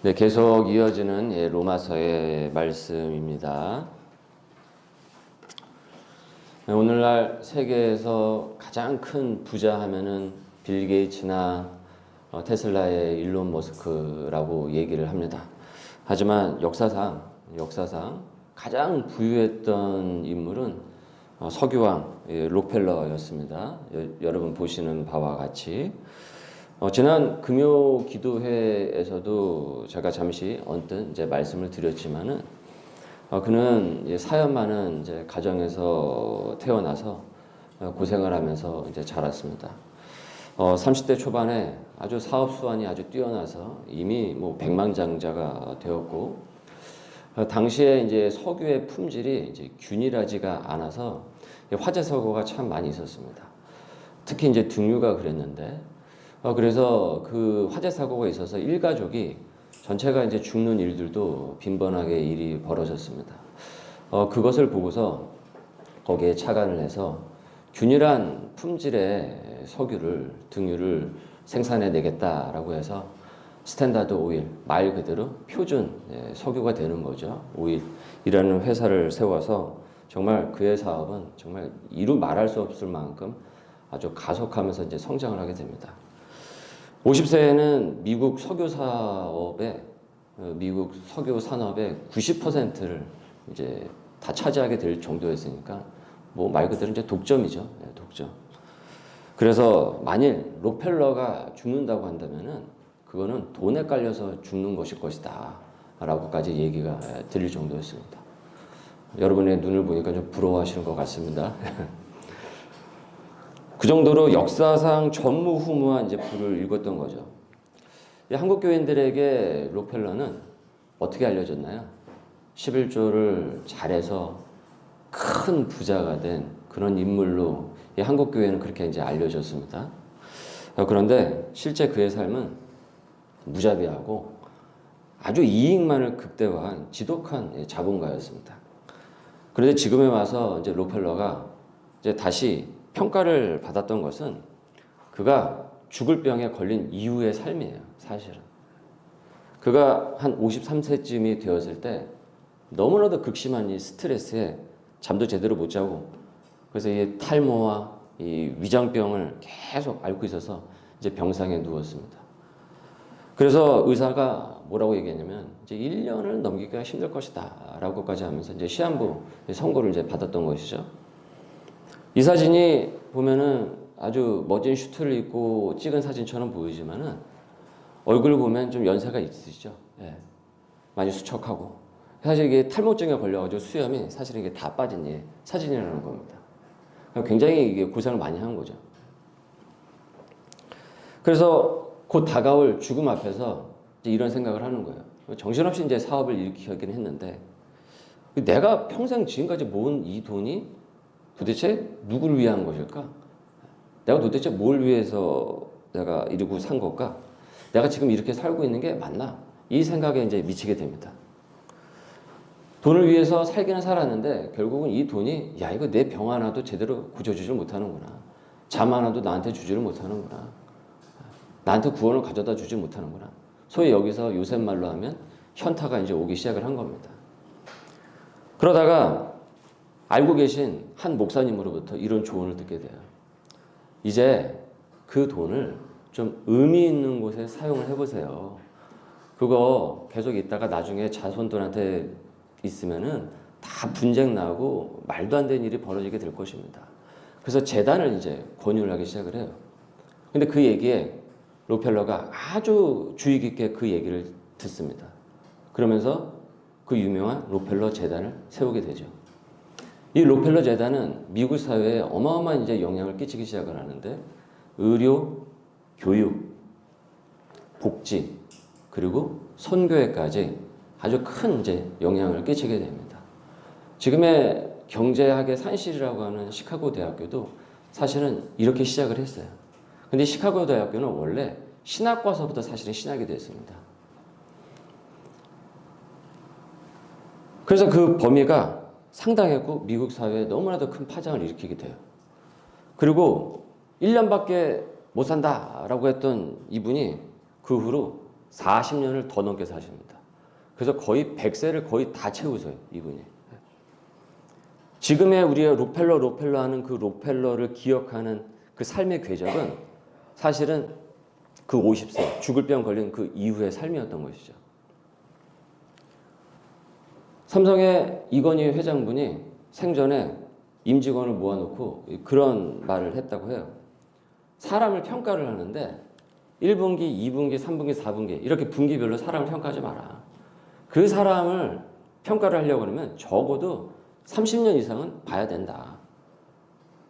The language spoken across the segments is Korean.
네, 계속 이어지는 로마서의 말씀입니다. 오늘날 세계에서 가장 큰 부자 하면은 빌 게이츠나 테슬라의 일론 머스크라고 얘기를 합니다. 하지만 역사상 가장 부유했던 인물은 석유왕 록펠러였습니다. 여러분 보시는 바와 같이 지난 금요 기도회에서도 제가 잠시 언뜻 이제 말씀을 드렸지만은 그는 사연 많은 이제 가정에서 태어나서 고생을 하면서 이제 자랐습니다. 30대 초반에 아주 사업 수완이 아주 뛰어나서 이미 뭐 백만장자가 되었고 당시에 이제 석유의 품질이 이제 균일하지가 않아서 화재 사고가 참 많이 있었습니다. 특히 이제 등유가 그랬는데 그래서 그 화재 사고가 있어서 일가족이 전체가 이제 죽는 일들도 빈번하게 일이 벌어졌습니다. 그것을 보고서 거기에 착안을 해서 균일한 품질의 석유를 등유를 생산해 내겠다라고 해서 스탠다드 오일, 말 그대로 표준 석유가 되는 거죠. 오일이라는 회사를 세워서 정말 그의 사업은 정말 이루 말할 수 없을 만큼 아주 가속하면서 이제 성장을 하게 됩니다. 50세에는 미국 석유 산업의 90%를 이제 다 차지하게 될 정도였으니까 뭐 말 그대로 이제 독점이죠. 독점. 그래서 만일 록펠러가 죽는다고 한다면은 그거는 돈에 깔려서 죽는 것일 것이다 라고까지 얘기가 들릴 정도였습니다. 여러분의 눈을 보니까 좀 부러워하시는 것 같습니다. 그 정도로 역사상 전무후무한 이제 부를 읽었던 거죠. 한국 교인들에게 록펠러는 어떻게 알려졌나요? 11조를 잘해서 큰 부자가 된 그런 인물로 한국 교회는 그렇게 이제 알려졌습니다. 그런데 실제 그의 삶은 무자비하고 아주 이익만을 극대화한 지독한 자본가였습니다. 그런데 지금에 와서 이제 록펠러가 이제 다시 평가를 받았던 것은 그가 죽을 병에 걸린 이후의 삶이에요, 사실은. 그가 한 53세쯤이 되었을 때 너무나도 극심한 이 스트레스에 잠도 제대로 못 자고 그래서 이 탈모와 이 위장병을 계속 앓고 있어서 이제 병상에 누웠습니다. 그래서 의사가 뭐라고 얘기했냐면 이제 1년을 넘기기가 힘들 것이다 라고까지 하면서 이제 시한부 선고를 이제 받았던 것이죠. 이 사진이 보면은 아주 멋진 슈트를 입고 찍은 사진처럼 보이지만은 얼굴을 보면 좀 연세가 있으시죠. 많이 수척하고 사실 이게 탈모증에 걸려가지고 수염이 사실 이게 다 빠진 사진이라는 겁니다. 굉장히 이게 고생을 많이 한 거죠. 그래서 곧 다가올 죽음 앞에서 이제 이런 생각을 하는 거예요. 정신없이 이제 사업을 일으키긴 했는데 내가 평생 지금까지 모은 이 돈이 도대체 누구를 위한 것일까? 내가 도대체 뭘 위해서 내가 이러고 산 걸까? 내가 지금 이렇게 살고 있는 게 맞나? 이 생각에 이제 미치게 됩니다. 돈을 위해서 살기는 살았는데 결국은 이 돈이 야 이거 내 병 하나도 제대로 고쳐주질 못하는구나. 잠 하나도 나한테 주지를 못하는구나. 나한테 구원을 가져다 주지 못하는구나. 소위 여기서 요새 말로 하면 현타가 이제 오기 시작을 한 겁니다. 그러다가 알고 계신 한 목사님으로부터 이런 조언을 듣게 돼요. 이제 그 돈을 좀 의미 있는 곳에 사용을 해보세요. 그거 계속 있다가 나중에 자손들한테 있으면은 다 분쟁 나고 말도 안 되는 일이 벌어지게 될 것입니다. 그래서 재단을 이제 권유를 하기 시작을 해요. 근데 그 얘기에 록펠러가 아주 주의 깊게 그 얘기를 듣습니다. 그러면서 그 유명한 록펠러 재단을 세우게 되죠. 이 록펠러 재단은 미국 사회에 어마어마한 이제 영향을 끼치기 시작을 하는데 의료, 교육, 복지, 그리고 선교회까지 아주 큰 이제 영향을 끼치게 됩니다. 지금의 경제학의 산실이라고 하는 시카고 대학교도 사실은 이렇게 시작을 했어요. 근데 시카고 대학교는 원래 신학과서부터 사실은 신학이 됐습니다. 그래서 그 범위가 상당했고 미국 사회에 너무나도 큰 파장을 일으키게 돼요. 그리고 1년밖에 못 산다라고 했던 이분이 그 후로 40년을 더 넘게 사십니다. 그래서 거의 100세를 거의 다 채우세요, 이분이. 지금의 우리가 로펠러 하는 그 로펠러를 기억하는 그 삶의 궤적은 사실은 그 50세, 죽을 병 걸린 그 이후의 삶이었던 것이죠. 삼성의 이건희 회장분이 생전에 임직원을 모아놓고 그런 말을 했다고 해요. 사람을 평가를 하는데 1분기, 2분기, 3분기, 4분기 이렇게 분기별로 사람을 평가하지 마라. 그 사람을 평가를 하려고 하면 적어도 30년 이상은 봐야 된다.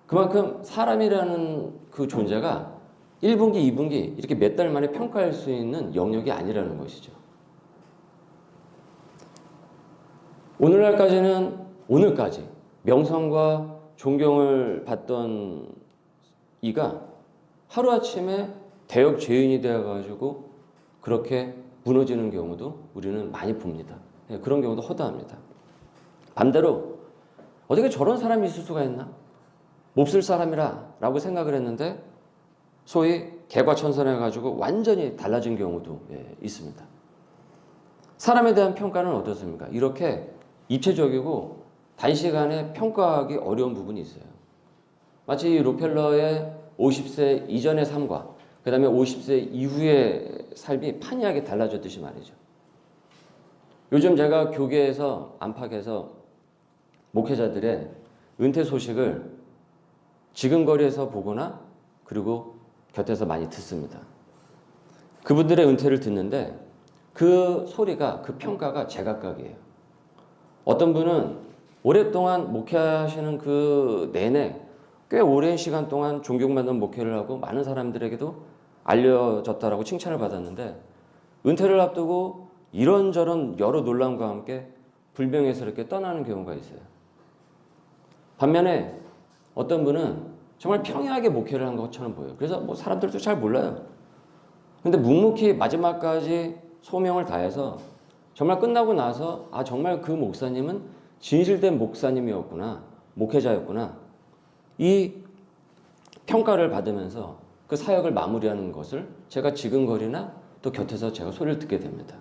그만큼 사람이라는 그 존재가 1분기, 2분기 이렇게 몇 달 만에 평가할 수 있는 영역이 아니라는 것이죠. 오늘까지 명성과 존경을 받던 이가 하루아침에 대역 죄인이 되어가지고 그렇게 무너지는 경우도 우리는 많이 봅니다. 그런 경우도 허다합니다. 반대로 어떻게 저런 사람이 있을 수가 있나? 몹쓸 사람이라 라고 생각을 했는데 소위 개과천선해가지고 완전히 달라진 경우도 있습니다. 사람에 대한 평가는 어떻습니까? 이렇게 입체적이고 단시간에 평가하기 어려운 부분이 있어요. 마치 이 로펠러의 50세 이전의 삶과 그 다음에 50세 이후의 삶이 판이하게 달라졌듯이 말이죠. 요즘 제가 교계에서 안팎에서 목회자들의 은퇴 소식을 지근거리에서 보거나 그리고 곁에서 많이 듣습니다. 그분들의 은퇴를 듣는데 그 소리가, 그 평가가 제각각이에요. 어떤 분은 오랫동안 목회하시는 그 내내 꽤 오랜 시간 동안 존경받는 목회를 하고 많은 사람들에게도 알려졌다라고 칭찬을 받았는데 은퇴를 앞두고 이런저런 여러 논란과 함께 불명예스럽게 떠나는 경우가 있어요. 반면에 어떤 분은 정말 평이하게 목회를 한 것처럼 보여요. 그래서 뭐 사람들도 잘 몰라요. 근데 묵묵히 마지막까지 소명을 다해서 정말 끝나고 나서 아 정말 그 목사님은 진실된 목사님이었구나, 목회자였구나, 이 평가를 받으면서 그 사역을 마무리하는 것을 제가 지근거리나 또 곁에서 제가 소리를 듣게 됩니다.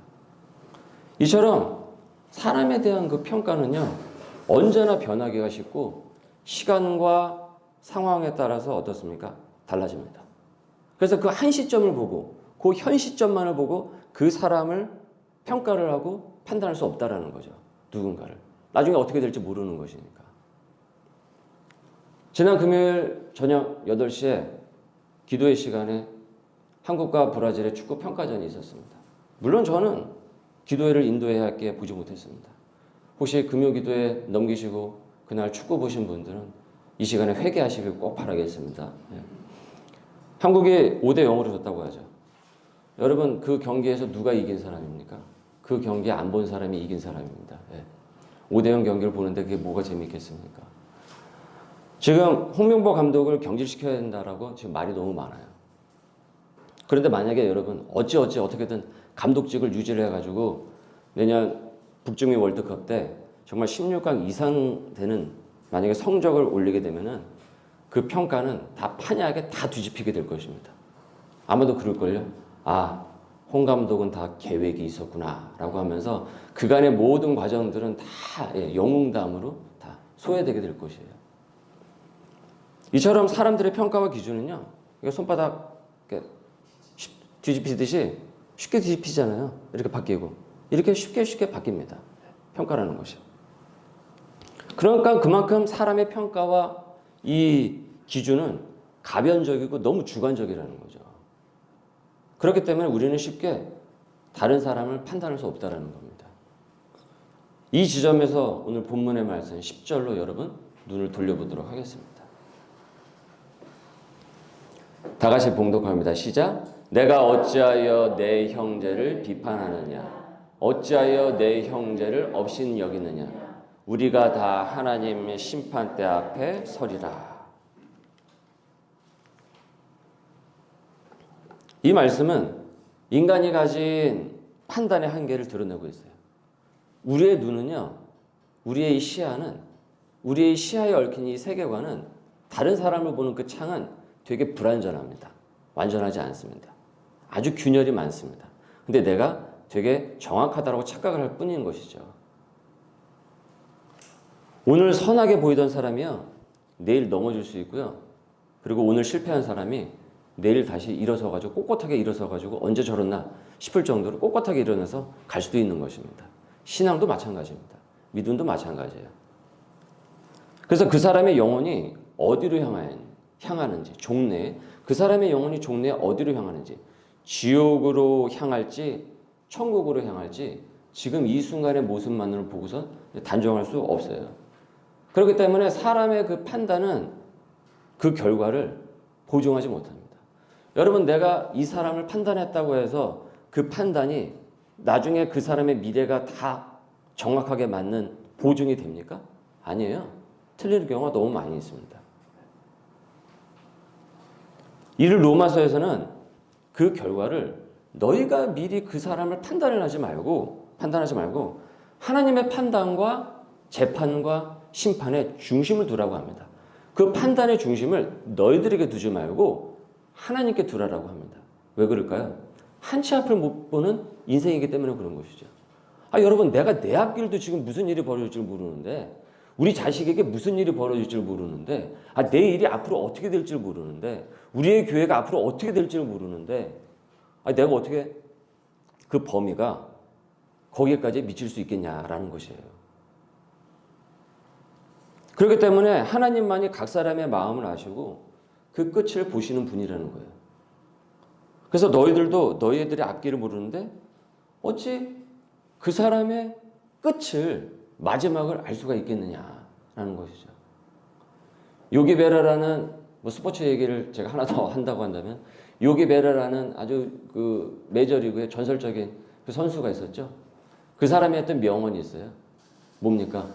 이처럼 사람에 대한 그 평가는요 언제나 변하기가 쉽고 시간과 상황에 따라서 어떻습니까? 달라집니다. 그래서 그 한 시점을 보고 그 현 시점만을 보고 그 사람을 평가를 하고 판단할 수 없다라는 거죠. 누군가를. 나중에 어떻게 될지 모르는 것이니까. 지난 금요일 저녁 8시에 기도의 시간에 한국과 브라질의 축구 평가전이 있었습니다. 물론 저는 기도회를 인도해야 할 게 보지 못했습니다. 혹시 금요 기도회 넘기시고 그날 축구 보신 분들은 이 시간에 회개하시길 꼭 바라겠습니다. 한국이 5대0으로 졌다고 하죠. 여러분 그 경기에서 누가 이긴 사람입니까? 그 경기 안 본 사람이 이긴 사람입니다. 5대0 경기를 보는데 그게 뭐가 재밌겠습니까? 지금 홍명보 감독을 경질시켜야 된다라고 지금 말이 너무 많아요. 그런데 만약에 여러분 어떻게든 감독직을 유지를 해가지고 내년 북중미 월드컵 때 정말 16강 이상 되는 만약에 성적을 올리게 되면은 그 평가는 다 판이하게 다 뒤집히게 될 것입니다. 아마도 그럴걸요. 아, 홍 감독은 다 계획이 있었구나 라고 하면서 그간의 모든 과정들은 다 영웅담으로 다 소외되게 될 것이에요. 이처럼 사람들의 평가와 기준은요 손바닥 뒤집히듯이 쉽게 뒤집히잖아요. 이렇게 바뀌고 이렇게 쉽게 바뀝니다. 평가라는 것이. 그러니까 그만큼 사람의 평가와 이 기준은 가변적이고 너무 주관적이라는 거죠. 그렇기 때문에 우리는 쉽게 다른 사람을 판단할 수 없다는 겁니다. 이 지점에서 오늘 본문의 말씀 10절로 여러분 눈을 돌려보도록 하겠습니다. 다 같이 봉독합니다. 시작. 내가 어찌하여 내 형제를 비판하느냐? 어찌하여 내 형제를 업신 여기느냐? 우리가 다 하나님의 심판대 앞에 서리라. 이 말씀은 인간이 가진 판단의 한계를 드러내고 있어요. 우리의 눈은요, 우리의 시야는, 우리의 시야에 얽힌 이 세계관은 다른 사람을 보는 그 창은 되게 불완전합니다. 완전하지 않습니다. 아주 균열이 많습니다. 근데 내가 되게 정확하다고 착각을 할 뿐인 것이죠. 오늘 선하게 보이던 사람이요, 내일 넘어질 수 있고요. 그리고 오늘 실패한 사람이 내일 다시 일어서가지고 꼿꼿하게 일어서가지고 언제 저랬나 싶을 정도로 꼿꼿하게 일어나서 갈 수도 있는 것입니다. 신앙도 마찬가지입니다. 믿음도 마찬가지예요. 그래서 그 사람의 영혼이 어디로 향하는지, 종래에 그 사람의 영혼이 종래에 어디로 향하는지, 지옥으로 향할지 천국으로 향할지 지금 이 순간의 모습만으로 보고서 단정할 수 없어요. 그렇기 때문에 사람의 그 판단은 그 결과를 보증하지 못합니다. 여러분, 내가 이 사람을 판단했다고 해서 그 판단이 나중에 그 사람의 미래가 다 정확하게 맞는 보증이 됩니까? 아니에요. 틀리는 경우가 너무 많이 있습니다. 이를 로마서에서는 그 결과를 너희가 미리 그 사람을 판단하지 말고 하나님의 판단과 재판과 심판에 중심을 두라고 합니다. 그 판단의 중심을 너희들에게 두지 말고 하나님께 두라라고 합니다. 왜 그럴까요? 한치 앞을 못 보는 인생이기 때문에 그런 것이죠. 여러분, 내가 내 앞길도 지금 무슨 일이 벌어질지 모르는데, 우리 자식에게 무슨 일이 벌어질지 모르는데, 내 일이 앞으로 어떻게 될지 모르는데, 우리의 교회가 앞으로 어떻게 될지 모르는데, 내가 어떻게 그 범위가 거기까지 미칠 수 있겠냐라는 것이에요. 그렇기 때문에 하나님만이 각 사람의 마음을 아시고 그 끝을 보시는 분이라는 거예요. 그래서 너희들도 너희들의 앞길을 모르는데 어찌 그 사람의 끝을, 마지막을 알 수가 있겠느냐라는 것이죠. 요기베라라는 스포츠 얘기를 제가 하나 더 한다고 한다면, 요기베라라는 아주 그 메이저리그의 전설적인 그 선수가 있었죠. 그 사람이 했던 명언이 있어요. 뭡니까?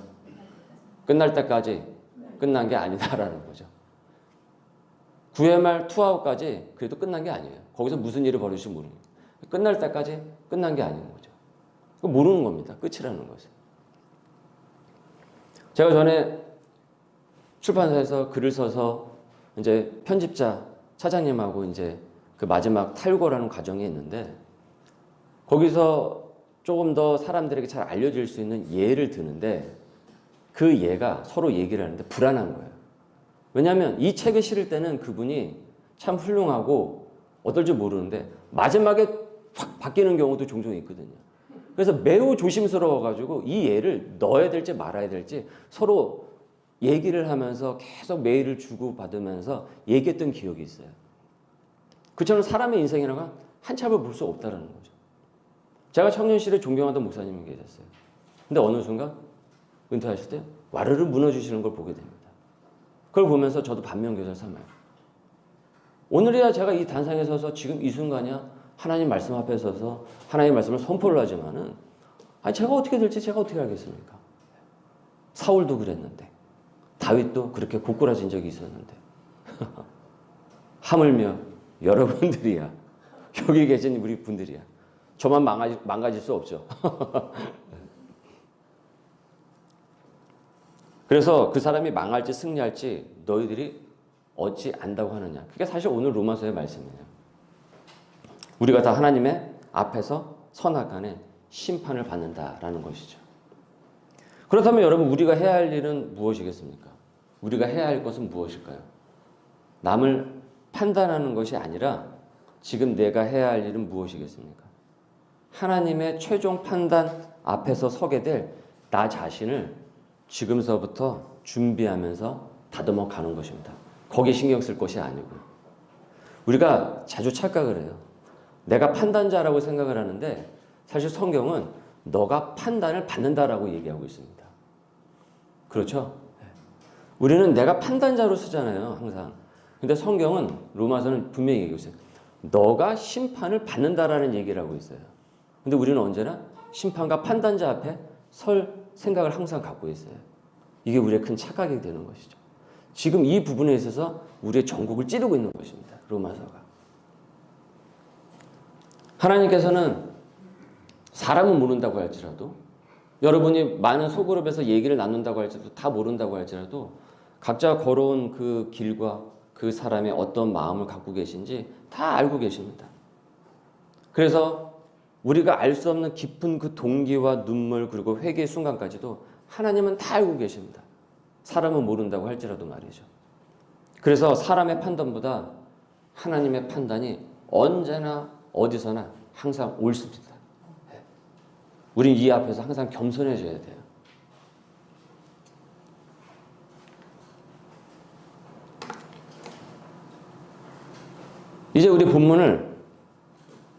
끝날 때까지 끝난 게 아니다라는 거죠. 9회 말 투아웃까지 그래도 끝난 게 아니에요. 거기서 무슨 일이 벌어질지 모르는 거예요. 끝날 때까지 끝난 게 아닌 거죠. 모르는 겁니다. 끝이라는 것은. 제가 전에 출판사에서 글을 써서 이제 편집자 차장님하고 이제 그 마지막 탈고라는 과정이 있는데, 거기서 조금 더 사람들에게 잘 알려질 수 있는 예를 드는데, 그 예가 서로 얘기를 하는데 불안한 거예요. 왜냐하면 이 책을 실을 때는 그분이 참 훌륭하고 어떨지 모르는데 마지막에 확 바뀌는 경우도 종종 있거든요. 그래서 매우 조심스러워가지고 이 예를 넣어야 될지 말아야 될지 서로 얘기를 하면서 계속 메일을 주고받으면서 얘기했던 기억이 있어요. 그처럼 사람의 인생이라는 건 한치 앞을 볼 수 없다는 거죠. 제가 청년실에 존경하던 목사님이 계셨어요. 근데 어느 순간 은퇴하실 때 와르르 무너지시는 걸 보게 됩니다. 그걸 보면서 저도 반면교사를 삼아요. 오늘이야 제가 이 단상에 서서 지금 이 순간이야 하나님 말씀 앞에 서서 하나님 말씀을 선포를 하지만은, 제가 어떻게 될지 제가 어떻게 알겠습니까? 사울도 그랬는데, 다윗도 그렇게 고꾸라진 적이 있었는데, 하물며 여러분들이야, 여기 계신 우리 분들이야, 저만 망가질 수 없죠. 그래서 그 사람이 망할지 승리할지 너희들이 어찌 안다고 하느냐. 그게 사실 오늘 로마서의 말씀이에요. 우리가 다 하나님의 앞에서 선악간에 심판을 받는다라는 것이죠. 그렇다면 여러분, 우리가 해야 할 일은 무엇이겠습니까? 우리가 해야 할 것은 무엇일까요? 남을 판단하는 것이 아니라 지금 내가 해야 할 일은 무엇이겠습니까? 하나님의 최종 판단 앞에서 서게 될 나 자신을 지금서부터 준비하면서 다듬어 가는 것입니다. 거기에 신경 쓸 것이 아니고. 우리가 자주 착각을 해요. 내가 판단자라고 생각을 하는데 사실 성경은 너가 판단을 받는다라고 얘기하고 있습니다. 그렇죠? 우리는 내가 판단자로 쓰잖아요, 항상. 근데 성경은, 로마서는 분명히 얘기하고 있어요. 너가 심판을 받는다라는 얘기를 하고 있어요. 근데 우리는 언제나 심판과 판단자 앞에 설 생각을 항상 갖고 있어요. 이게 우리의 큰 착각이 되는 것이죠. 지금 이 부분에 있어서 우리의 전국을 찌르고 있는 것입니다. 로마서가. 하나님께서는 사람은 모른다고 할지라도, 여러분이 많은 소그룹에서 얘기를 나눈다고 할지라도, 다 모른다고 할지라도 각자 걸어온 그 길과 그 사람의 어떤 마음을 갖고 계신지 다 알고 계십니다. 그래서 우리가 알 수 없는 깊은 그 동기와 눈물 그리고 회개의 순간까지도 하나님은 다 알고 계십니다. 사람은 모른다고 할지라도 말이죠. 그래서 사람의 판단보다 하나님의 판단이 언제나 어디서나 항상 옳습니다. 우린 이 앞에서 항상 겸손해져야 돼요. 이제 우리 본문을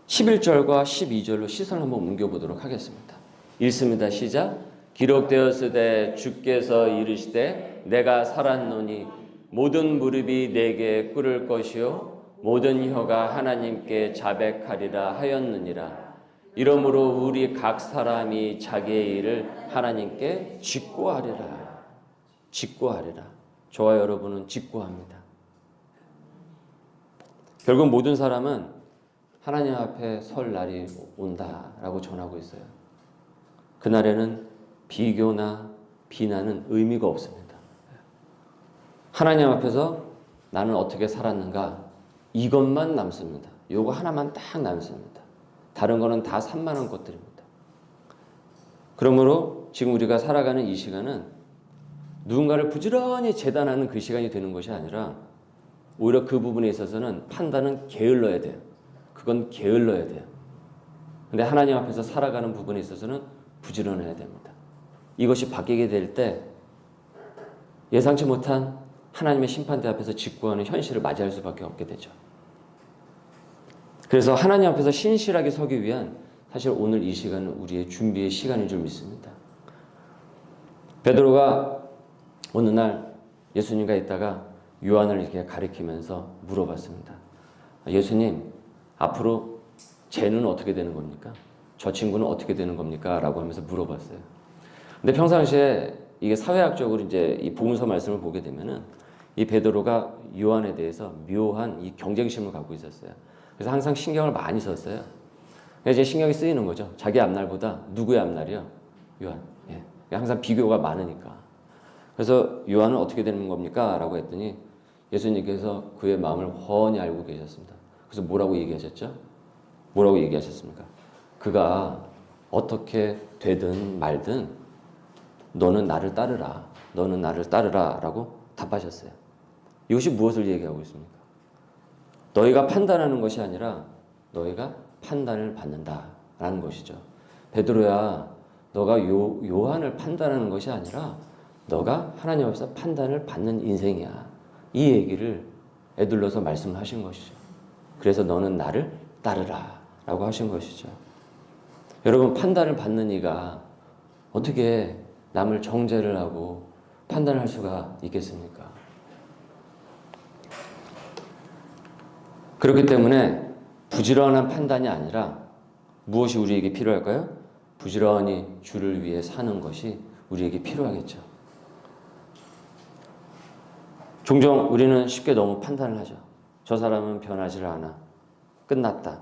11절과 12절로 시선을 한번 옮겨보도록 하겠습니다. 읽습니다. 시작. 기록되었으되 주께서 이르시되 내가 살았노니 모든 무릎이 내게 꿇을 것이요 모든 혀가 하나님께 자백하리라 하였느니라. 이러므로 우리 각 사람이 자기의 일을 하나님께 직고하리라. 직고하리라. 저와 여러분은 직고합니다. 결국 모든 사람은 하나님 앞에 설 날이 온다라고 전하고 있어요. 그날에는 비교나 비난은 의미가 없습니다. 하나님 앞에서 나는 어떻게 살았는가 이것만 남습니다. 요거 하나만 딱 남습니다. 다른 거는 다 산만한 것들입니다. 그러므로 지금 우리가 살아가는 이 시간은 누군가를 부지런히 재단하는 그 시간이 되는 것이 아니라 오히려 그 부분에 있어서는 판단은 게을러야 돼요. 그건 게을러야 돼요. 근데 하나님 앞에서 살아가는 부분에 있어서는 부지런해야 됩니다. 이것이 바뀌게 될 때 예상치 못한 하나님의 심판대 앞에서 직구하는 현실을 맞이할 수밖에 없게 되죠. 그래서 하나님 앞에서 신실하게 서기 위한 사실 오늘 이 시간은 우리의 준비의 시간인 줄 믿습니다. 베드로가 어느 날 예수님과 있다가 요한을 이렇게 가리키면서 물어봤습니다. 예수님, 앞으로 쟤는 어떻게 되는 겁니까? 저 친구는 어떻게 되는 겁니까? 라고 하면서 물어봤어요. 근데 평상시에 이게 사회학적으로 이제 이 복음서 말씀을 보게 되면은 이 베드로가 요한에 대해서 묘한 이 경쟁심을 갖고 있었어요. 그래서 항상 신경을 많이 썼어요. 이제 신경이 쓰이는 거죠. 자기 앞날보다 누구의 앞날이요? 요한. 예. 항상 비교가 많으니까. 그래서 요한은 어떻게 되는 겁니까? 라고 했더니 예수님께서 그의 마음을 훤히 알고 계셨습니다. 그래서 뭐라고 얘기하셨죠? 뭐라고 얘기하셨습니까? 그가 어떻게 되든 말든 너는 나를 따르라. 너는 나를 따르라. 라고 답하셨어요. 이것이 무엇을 얘기하고 있습니까? 너희가 판단하는 것이 아니라 너희가 판단을 받는다. 라는 것이죠. 베드로야, 너가 요한을 판단하는 것이 아니라 너가 하나님 앞에서 판단을 받는 인생이야. 이 얘기를 에둘러서 말씀하신 것이죠. 그래서 너는 나를 따르라 라고 하신 것이죠. 여러분, 판단을 받는 이가 어떻게 남을 정죄를 하고 판단할 수가 있겠습니까? 그렇기 때문에 부지런한 판단이 아니라 무엇이 우리에게 필요할까요? 부지런히 주를 위해 사는 것이 우리에게 필요하겠죠. 종종 우리는 쉽게 너무 판단을 하죠. 저 사람은 변하지를 않아. 끝났다.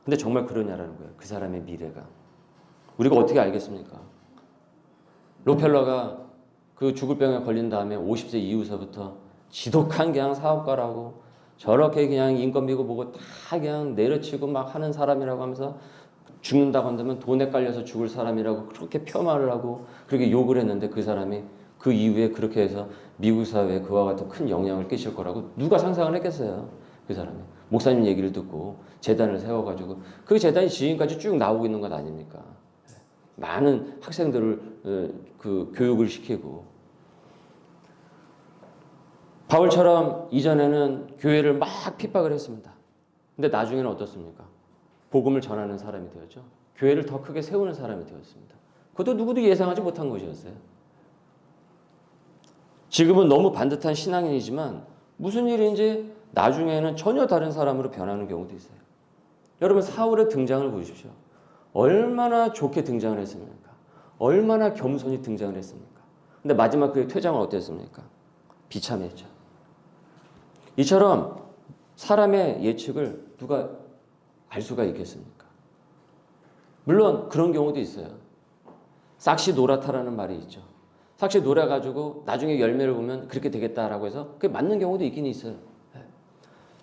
근데 정말 그러냐라는 거예요. 그 사람의 미래가. 우리가 어떻게 알겠습니까? 록펠러가 그 죽을 병에 걸린 다음에 50세 이후서부터 지독한 그냥 사업가라고 저렇게 그냥 인건비고 뭐고 다 그냥 내려치고 막 하는 사람이라고 하면서 죽는다고 한다면 돈에 깔려서 죽을 사람이라고 그렇게 폄하를 하고 그렇게 욕을 했는데 그 사람이 그 이후에 그렇게 해서 미국 사회에 그와 같은 큰 영향을 끼칠 거라고 누가 상상을 했겠어요. 그 사람이. 목사님 얘기를 듣고 재단을 세워가지고 그 재단이 지금까지 쭉 나오고 있는 것 아닙니까? 많은 학생들을 그 교육을 시키고 바울처럼 이전에는 교회를 막 핍박을 했습니다. 근데 나중에는 어떻습니까? 복음을 전하는 사람이 되었죠. 교회를 더 크게 세우는 사람이 되었습니다. 그것도 누구도 예상하지 못한 것이었어요. 지금은 너무 반듯한 신앙인이지만 무슨 일인지 나중에는 전혀 다른 사람으로 변하는 경우도 있어요. 여러분, 사울의 등장을 보십시오. 얼마나 좋게 등장을 했습니까? 얼마나 겸손히 등장을 했습니까? 근데 마지막 그의 퇴장은 어땠습니까? 비참했죠. 이처럼 사람의 예측을 누가 알 수가 있겠습니까? 물론 그런 경우도 있어요. 싹시 노랗다라는 말이 있죠. 싹시 노래가지고 나중에 열매를 보면 그렇게 되겠다라고 해서 그게 맞는 경우도 있긴 있어요.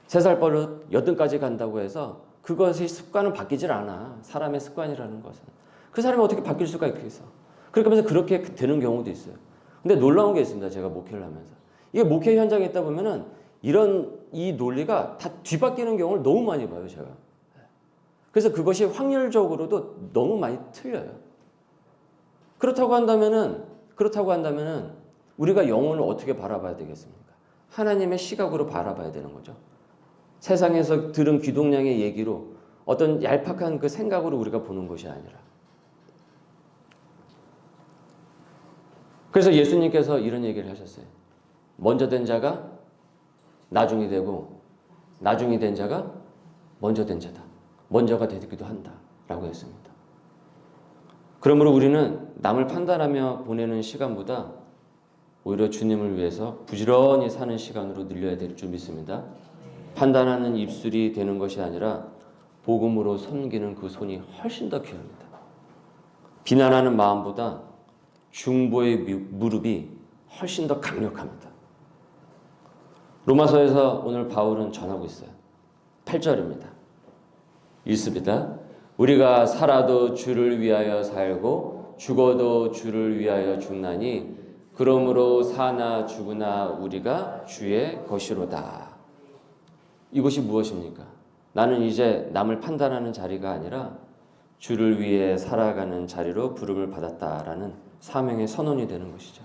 3살 버릇 8까지 간다고 해서 그것의 습관은 바뀌질 않아. 사람의 습관이라는 것은. 그 사람이 어떻게 바뀔 수가 있겠어. 그렇게 하면서 그렇게 되는 경우도 있어요. 근데 놀라운 게 있습니다. 제가 목회를 하면서. 이게 목회 현장에 있다 보면은 이 논리가 다 뒤바뀌는 경우를 너무 많이 봐요, 제가. 그래서 그것이 확률적으로도 너무 많이 틀려요. 그렇다고 한다면은 우리가 영혼을 어떻게 바라봐야 되겠습니까? 하나님의 시각으로 바라봐야 되는 거죠. 세상에서 들은 귀동냥의 얘기로 어떤 얄팍한 그 생각으로 우리가 보는 것이 아니라. 그래서 예수님께서 이런 얘기를 하셨어요. 먼저 된 자가 나중이 되고 나중이 된 자가 먼저 된 자다. 먼저가 되기도 한다. 라고 했습니다. 그러므로 우리는 남을 판단하며 보내는 시간보다 오히려 주님을 위해서 부지런히 사는 시간으로 늘려야 될 줄 믿습니다. 판단하는 입술이 되는 것이 아니라 복음으로 섬기는 그 손이 훨씬 더 귀합니다. 비난하는 마음보다 중보의 무릎이 훨씬 더 강력합니다. 로마서에서 오늘 바울은 전하고 있어요. 8절입니다. 읽습니다. 우리가 살아도 주를 위하여 살고 죽어도 주를 위하여 죽나니 그러므로 사나 죽으나 우리가 주의 것이로다. 이것이 무엇입니까? 나는 이제 남을 판단하는 자리가 아니라 주를 위해 살아가는 자리로 부름을 받았다라는 사명의 선언이 되는 것이죠.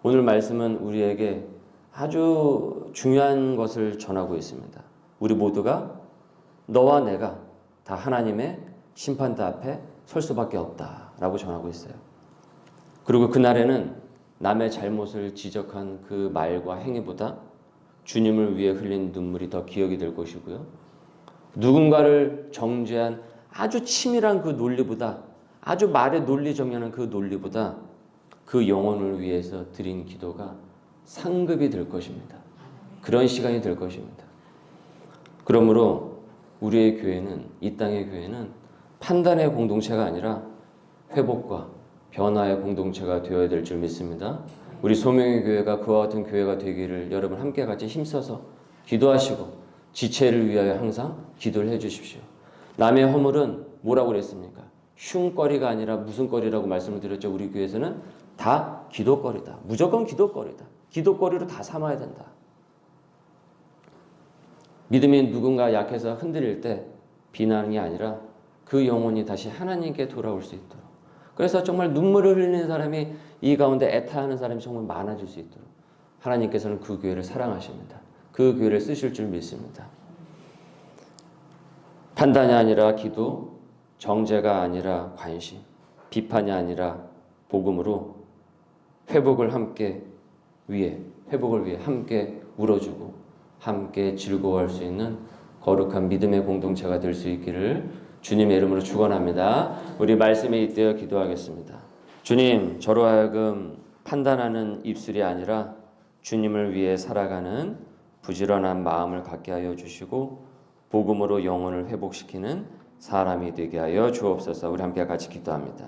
오늘 말씀은 우리에게 아주 중요한 것을 전하고 있습니다. 우리 모두가 너와 내가 다 하나님의 심판대 앞에 설 수밖에 없다라고 전하고 있어요. 그리고 그날에는 남의 잘못을 지적한 그 말과 행위보다 주님을 위해 흘린 눈물이 더 기억이 될 것이고요. 누군가를 정죄한 아주 치밀한 그 논리보다, 아주 말의 논리 정연한 그 논리보다 그 영혼을 위해서 드린 기도가 상급이 될 것입니다. 그런 시간이 될 것입니다. 그러므로 우리의 교회는, 이 땅의 교회는 판단의 공동체가 아니라 회복과 변화의 공동체가 되어야 될 줄 믿습니다. 우리 소명의 교회가 그와 같은 교회가 되기를 여러분 함께 같이 힘써서 기도하시고 지체를 위하여 항상 기도를 해 주십시오. 남의 허물은 뭐라고 그랬습니까? 흉거리가 아니라 무슨 거리라고 말씀을 드렸죠. 우리 교회에서는 다 기도거리다. 무조건 기도거리다. 기도거리로 다 삼아야 된다. 믿음이 누군가 약해서 흔들릴 때 비난이 아니라 그 영혼이 다시 하나님께 돌아올 수 있도록. 그래서 정말 눈물을 흘리는 사람이 이 가운데 애타하는 사람이 정말 많아질 수 있도록 하나님께서는 그 교회를 사랑하십니다. 그 교회를 쓰실 줄 믿습니다. 판단이 아니라 기도, 정죄가 아니라 관심, 비판이 아니라 복음으로 회복을 위해 함께 울어주고 함께 즐거워할 수 있는 거룩한 믿음의 공동체가 될 수 있기를 주님의 이름으로 축원합니다. 우리 말씀에 잇대어 기도하겠습니다. 주님, 저로 하여금 판단하는 입술이 아니라 주님을 위해 살아가는 부지런한 마음을 갖게 하여 주시고 복음으로 영혼을 회복시키는 사람이 되게 하여 주옵소서. 우리 함께 같이 기도합니다.